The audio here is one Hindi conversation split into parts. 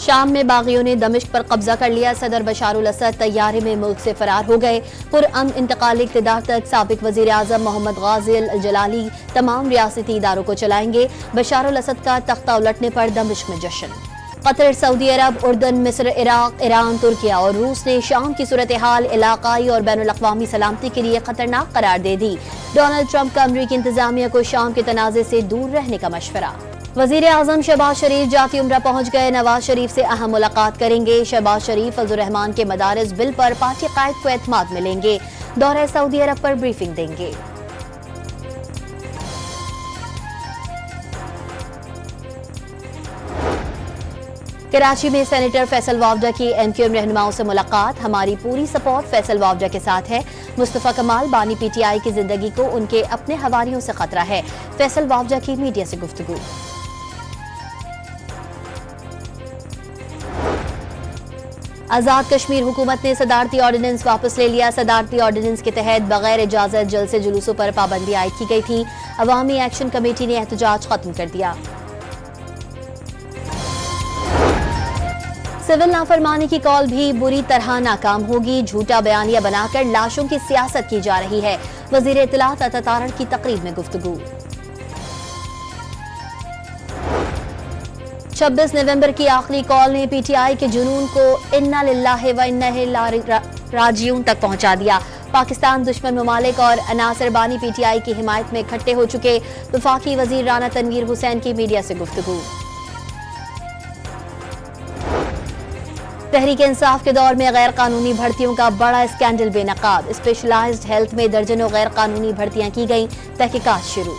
शाम में बागियों ने दमिश्क पर कब्जा कर लिया। सदर बशारुल असद तैयारे में मुल्क से फरार हो गए। पुरअमन इंतकाली इक़्तिदार तक साबिक वज़ीर आज़म मोहम्मद गाज़ी अल जलाली तमाम रियासती इदारों को चलाएंगे। बशारुल असद का तख्ता उलटने पर दमिश्क में जश्न। कतर, सऊदी अरब, उर्दन, मिस्र, इराक, ईरान, तुर्किया और रूस ने शाम की सूरत हाल इलाकाई और बैनुल-अक़वामी सलामती के लिए खतरनाक करार दे दी। डोनाल्ड ट्रंप का अमरीकी इंतजामिया को शाम के तनाज़े से दूर रहने का मशवरा। वज़ीर आज़म शहबाज शरीफ जाती उम्रा पहुंच गए। नवाज शरीफ से अहम मुलाकात करेंगे। शहबाज शरीफ फजलुर रहमान के मदारिस बिल पर पार्टी कायद को एतमाद मिलेंगे। दौरे सऊदी अरब पर ब्रीफिंग देंगे। कराची में सेनेटर फैसल वावडा की एमक्यूएम रहनुमाओं से मुलाकात। हमारी पूरी सपोर्ट फैसल वावडा के साथ है। मुस्तफा कमाल बानी पीटीआई की जिंदगी को उनके अपने हवारियों से खतरा है। फैसल वावडा की मीडिया से गुफ्तगू। आजाद कश्मीर हुकूमत ने सदारती ऑर्डिनेंस वापस ले लिया। सदारती ऑर्डिनेंस के तहत बगैर इजाजत जलसे जुलूसों पर पाबंदी आयद की गई थी। अवामी एक्शन कमेटी ने एहतजाज खत्म कर दिया। सिविल नाफरमानी की कॉल भी बुरी तरह नाकाम होगी। झूठा बयानिया बनाकर लाशों की सियासत की जा रही है। वजीर इत्तलात अता तारड़ की तकरीब में गुफ्तगू। 26 नवंबर की आखिरी कॉल ने पीटीआई के जुनून को इन्ना लिल्लाहि व इन्ना इलैहि राजिऊन तक पहुंचा दिया। पाकिस्तान दुश्मन ममालिक और अनासर बानी पीटीआई की हिमायत में इकट्ठे हो चुके। वफाकी वजीर राना तनवीर हुसैन की मीडिया से गुफ्तगू। तहरीक इंसाफ के दौर में गैर कानूनी भर्तियों का बड़ा स्कैंडल बेनकाब। स्पेशलाइज्ड हेल्थ में दर्जनों गैर कानूनी भर्तियां की गईं। तहकीकात शुरू।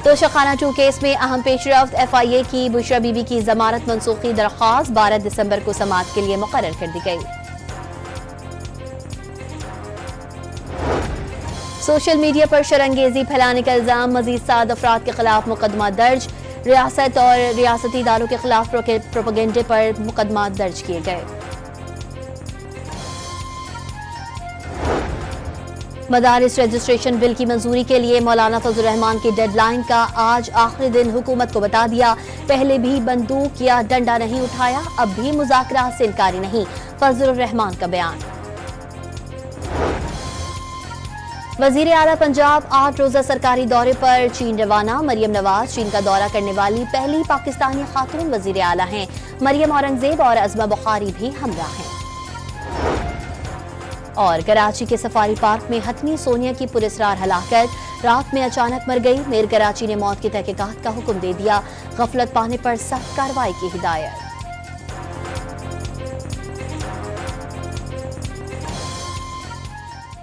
तोशाखाना 2 केस में अहम पेशरफ्त। एफआईए की बुशरा बीबी की जमानत मनसूखी दरख्वास्त 12 दिसंबर को समाअत के लिए मुकर्रर कर दी गई। सोशल मीडिया पर शरंगेजी फैलाने का इल्जाम। मजीद 7 अफराद के खिलाफ मुकदमा दर्ज। रियासत और रियासती इदारों के खिलाफ प्रोपेगेंडे पर मुकदमा दर्ज किए गए। मदारिस रजिस्ट्रेशन बिल की मंजूरी के लिए मौलाना फजलुर रहमान की डेडलाइन का आज आखिरी दिन हुकूमत को बता दिया। पहले भी बंदूक या डंडा नहीं उठाया, अब भी मुज़ाकरात से इनकारी नहीं। फजलुर रहमान का बयान। वजीर आला पंजाब 8 रोजा सरकारी दौरे पर चीन रवाना। मरियम नवाज चीन का दौरा करने वाली पहली पाकिस्तानी खातून वजीर आला हैं। मरियम औरंगजेब और अज़मा बुखारी भी हमरा हैं। और कराची के सफारी पार्क में हथनी सोनिया की पुरस्रार हलाकत। रात में अचानक मर गई। मेयर कराची ने मौत की तहकीकात का हुक्म दे दिया। गफलत पाने पर सख्त कार्रवाई की हिदायत।